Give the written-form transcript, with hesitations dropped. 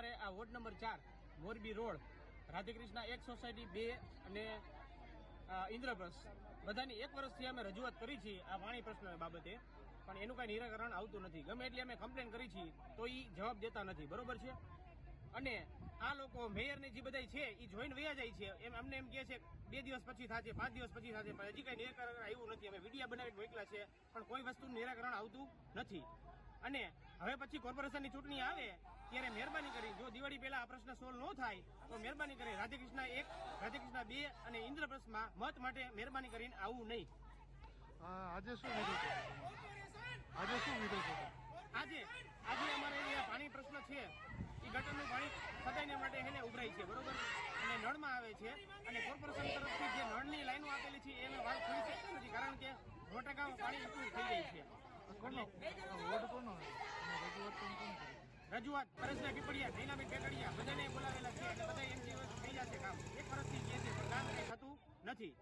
અમારે આ ward number 4 Morbi road Radhekrishna 1 society 2 અને ઇન્દ્રપ્રસ્થ બધાની 1 વર્ષથી અમે રજૂઆત કરી છે આ પાણી પ્રશ્ન બાબતે, પણ એનું કઈ નિરાકરણ આવતું નથી. ગમે એટલી અમે કમ્પ્લેન કરી છે તો એ જવાબ દેતા નથી. બરોબર છે. અને આ લોકો મેયરની જે બધા છે એ જોઈને વયા જાય છે. અમને એમ કહે છે 2 દિવસ પછી થશે, 5 દિવસ પછી થશે, પણ હજી કઈ નિરાકરણ આવ્યું નથી. અમે વિડીયો બનાવી મોકલા છે પણ કોઈ વસ્તુનું નિરાકરણ આવતું નથી. અને હવે પછી કોર્પોરેશનની ચૂંટણી આવે ત્યારે મહેરબાની કરી જો દિવાળી પહેલા આ પ્રશ્ન સોલ્વ ન થાય તો મહેરબાની કરી રાધેકૃષ્ણ 1, રાધેકૃષ્ણ 2 અને ઇન્દ્રપ્રસ્થમાં મત માટે મહેરબાની કરીને આવવું નહીં. આજે શું વિરોધ આજે અમારે જે પાણી પ્રશ્ન છે એ ગટરનું પાણી સદાયને માટે એને ઉભરાય છે. બરોબર. અને નળમાં આવે છે અને કોર્પોરેશન તરફથી જે નળની લાઈનો આપેલી છે એને વાત ખોલી શકતી નથી, કારણ કે મોટા ગામ પાણી ઇમ્પ્રુવ થઈ જાય છે. રજૂઆત પરેશભાઈ પીપળિયા, જૈનાબેન પેકડિયા બધાને બોલાવેલા છે અને બધા એમ થઈ જશે કામ. 1 વર્ષથી કહે છે પણ કામ કંઈ થતું નથી.